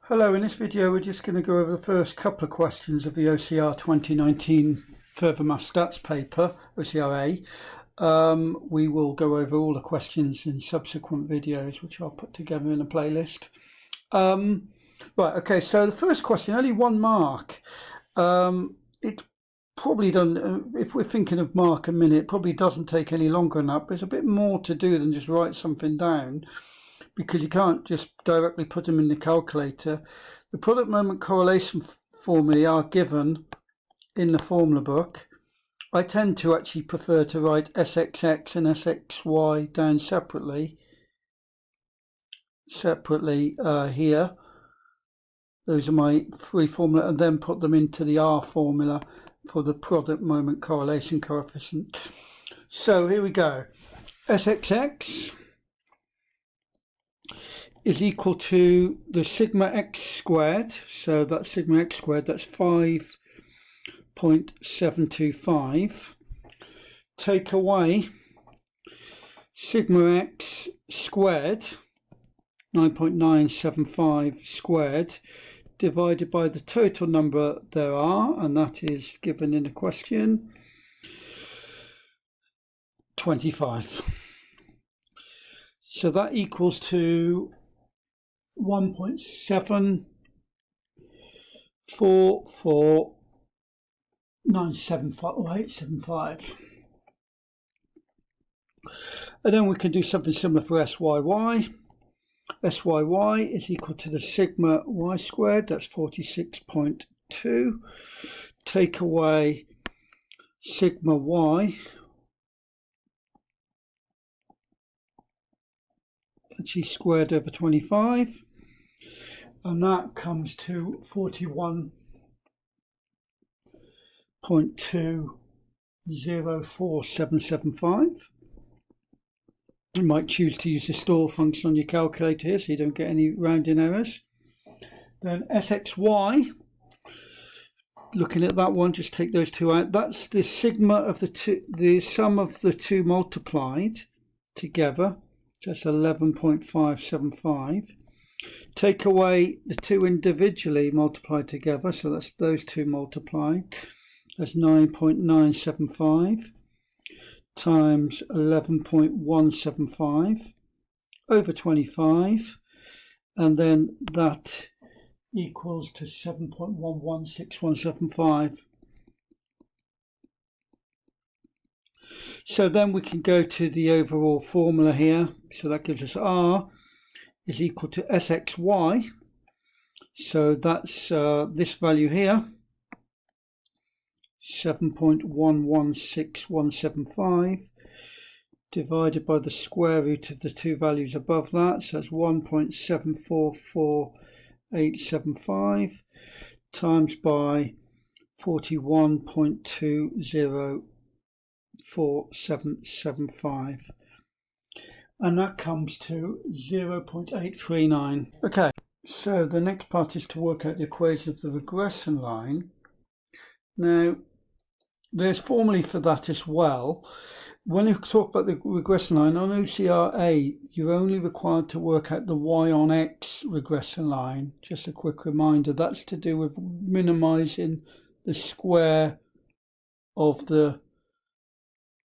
Hello, in this video we're just going to go over the first couple of questions of the OCR 2019 Further Maths Stats paper, OCR A. We will go over all the questions in subsequent videos, which I'll put together in a playlist. Right, okay, so the first question, only 1 mark. It's probably done, if we're thinking of mark a minute, it probably doesn't take any longer than that, but there's a bit more to do than just write something down, because you can't just directly put them in the calculator. The product moment correlation formulae are given in the formula book. I tend to actually prefer to write SXX and SXY down separately here. Those are my 3 formula, and then put them into the R formula for the product moment correlation coefficient. So here we go. SXX is equal to the sigma x squared, so that's sigma x squared, that's 5.725, take away sigma x squared, 9.975 squared, divided by the total number there are, and that is given in the question, 25. So that equals to 1.744975. And then we can do something similar for SYY. SYY is equal to the sigma y squared, that's 46.2. Take away sigma y, actually squared over 25, and that comes to 41.204775. You might choose to use the store function on your calculator here, so you don't get any rounding errors. Then SXY, looking at that one, just take those two out. That's the sigma of the sum of the two multiplied together. That's 11.575. Take away the two individually multiplied together, so that's those two multiplied. That's 9.975 times 11.175 over 25, and then that equals to 7.116175. So then we can go to the overall formula here. So that gives us R is equal to SXY. So that's this value here, 7.116175, divided by the square root of the two values above that. So that's 1.744875 times by 41.204775, and that comes to 0.839. Okay, so the next part is to work out the equation of the regression line. Now there's formulae for that as well. When you talk about the regression line on OCR, you're only required to work out the y on x regression line. Just a quick reminder, that's to do with minimizing the square of the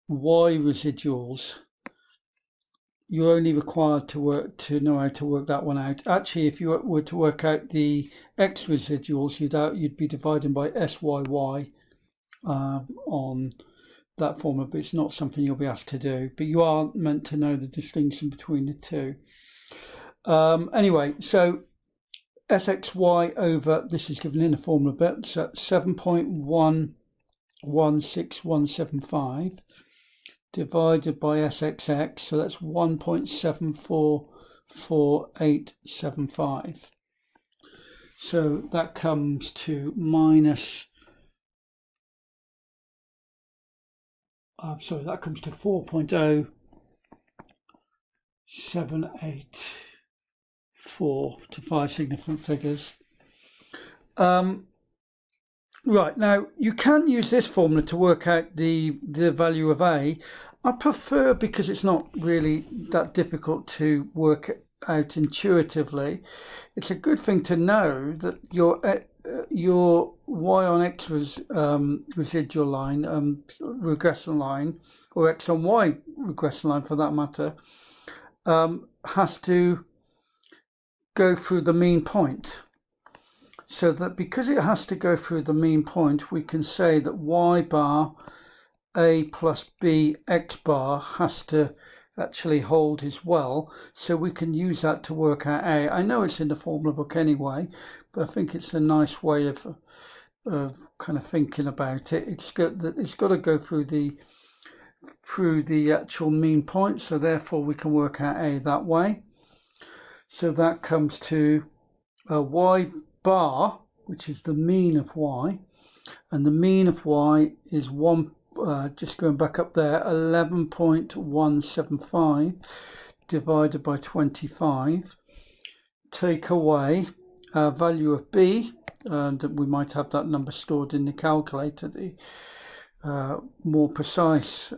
y residuals. You're only required to know how to work that one out. Actually, if you were to work out the x residuals, you'd be dividing by SYY on that formula, but it's not something you'll be asked to do. But you are meant to know the distinction between the two. Anyway, so SXY over, this is given in the formula bit, so 7.116175 divided by SXX, so that's 1.744875. So that comes to minus, that comes to 4.0784 to 5 significant figures. Right, now you can use this formula to work out the value of A. I prefer, because it's not really that difficult to work out intuitively, it's a good thing to know that your y on x residual line, regression line, or x on y regression line for that matter, has to go through the mean point. So that because it has to go through the mean point, we can say that y bar a plus b x bar has to actually hold as well. So we can use that to work out a. I know it's in the formula book anyway, but I think it's a nice way of kind of thinking about it. It's got to go through the actual mean point, so therefore we can work out a that way. So that comes to y bar, which is the mean of y, and the mean of y is just going back up there, 11.175 divided by 25. Take away our value of b, and we might have that number stored in the calculator, the more precise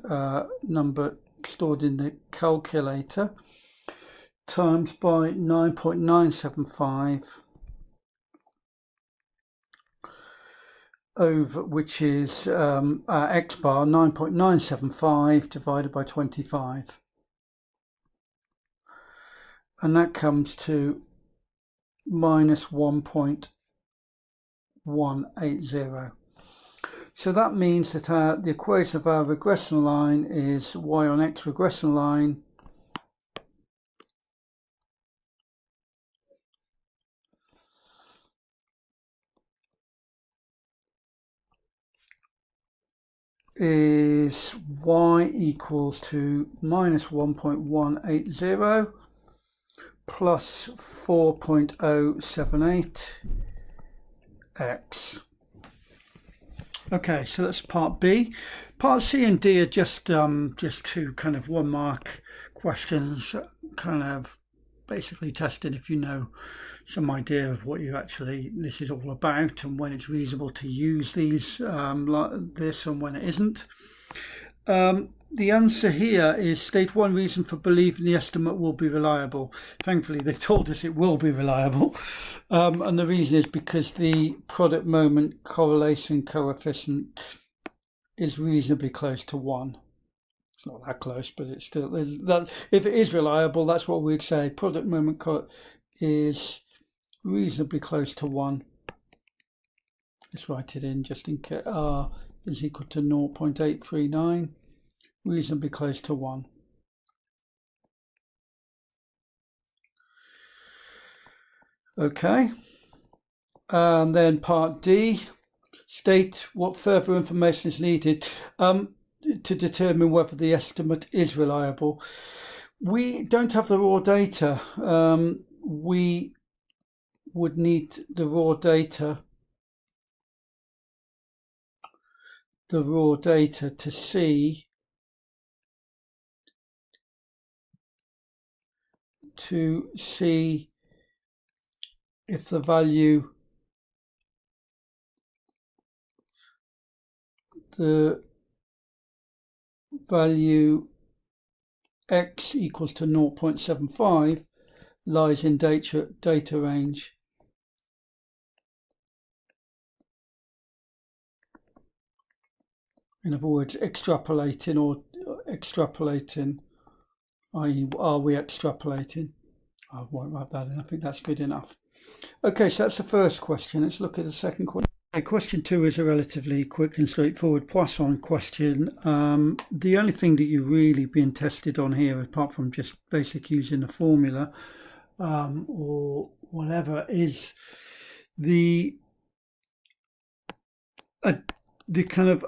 number stored in the calculator, times by 9.975 over, which is our x bar, 9.975 divided by 25, and that comes to minus 1.180. So that means that the equation of our regression line is y on x regression line is y equals to minus 1.180 plus 4.078 x. Okay, so that's part B. Part C and D are just two kind of 1 mark questions, kind of basically testing if you know some idea of what this is all about, and when it's reasonable to use these this and when it isn't. The answer here is state one reason for believing the estimate will be reliable. Thankfully, they told us it will be reliable. And the reason is because the product moment correlation coefficient is reasonably close to 1. It's not that close, but it's still, that if it is reliable, that's what we'd say. Product moment is reasonably close to 1. Let's write it in just in case. R is equal to 0.839. Reasonably close to 1. Okay, and then part D, state what further information is needed to determine whether the estimate is reliable. We don't have the raw data. We would need the raw data to see if the value x equals to 0.75 lies in data range. In other words, extrapolating, i.e. are we extrapolating? I won't write that in, I think that's good enough. Okay, so that's the first question. Let's look at the second question. Question 2 is a relatively quick and straightforward Poisson question. The only thing that you're really being tested on here, apart from just basic using the formula or whatever, is the kind of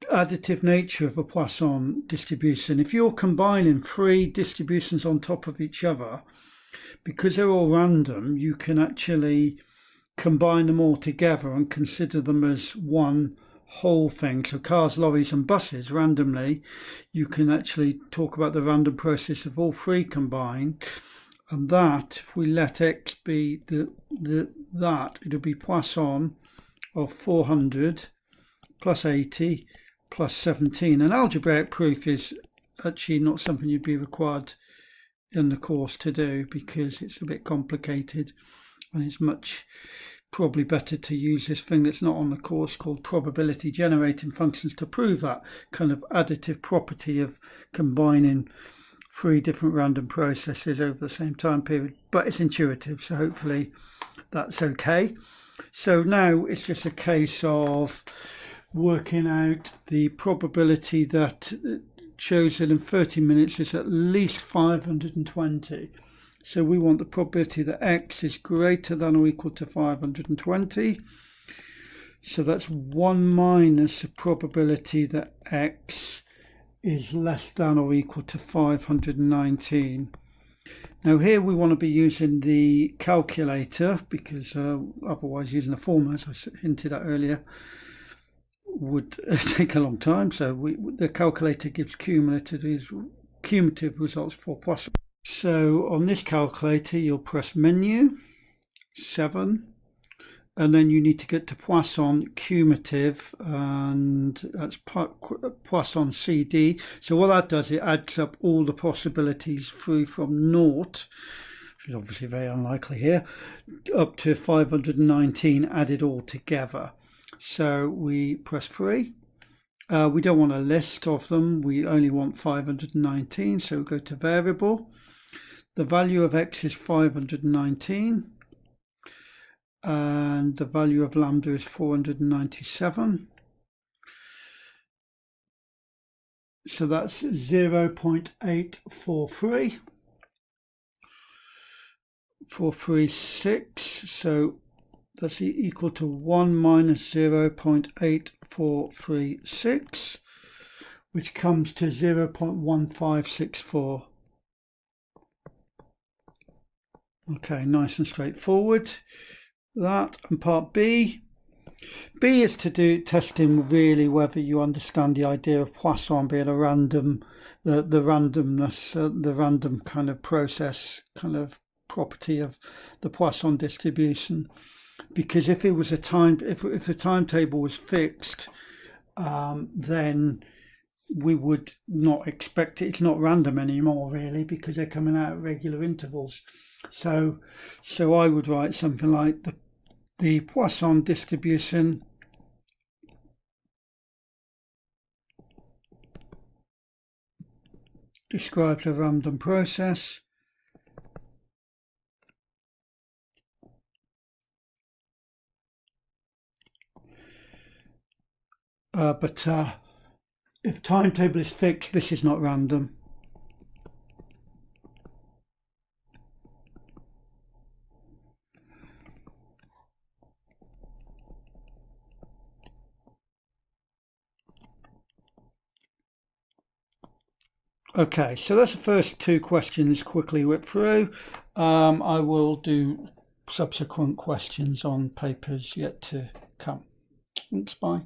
additive nature of a Poisson distribution. If you're combining 3 distributions on top of each other, because they're all random, you can actually combine them all together and consider them as one whole thing. So cars, lorries and buses, randomly, you can actually talk about the random process of all 3 combined, and that, if we let x be that, it'll be Poisson of 400 plus 80 plus 17. And algebraic proof is actually not something you'd be required in the course to do, because it's a bit complicated, and it's probably better to use this thing that's not on the course called probability generating functions to prove that kind of additive property of combining 3 different random processes over the same time period. But it's intuitive, so hopefully that's okay. So now it's just a case of working out the probability that shows that in 30 minutes is at least 520. So we want the probability that x is greater than or equal to 520. So that's 1 minus the probability that x is less than or equal to 519. Now here we want to be using the calculator, because otherwise using the formula, as I hinted at earlier, would take a long time. So the calculator gives cumulative results for possible. So on this calculator, you'll press menu 7, and then you need to get to Poisson cumulative, and that's Poisson CD. So what that does, it adds up all the possibilities through from 0, which is obviously very unlikely here, up to 519 added all together. So we press 3. We don't want a list of them, we only want 519, so we go to variable. The value of x is 519, and the value of lambda is 497. So that's 0.843. 436, so that's equal to 1 minus 0.8436, which comes to 0.1564. Okay, nice and straightforward. That. And part B. B is to do testing really whether you understand the idea of Poisson being a random, the randomness, the random kind of process, kind of property of the Poisson distribution. Because if it was if the timetable was fixed, then we would not expect it. It's not random anymore, really, because they're coming out at regular intervals. So I would write something like the Poisson distribution describes a random process. But if timetable is fixed, this is not random. Okay, so that's the first 2 questions quickly whipped through. I will do subsequent questions on papers yet to come. Thanks, bye.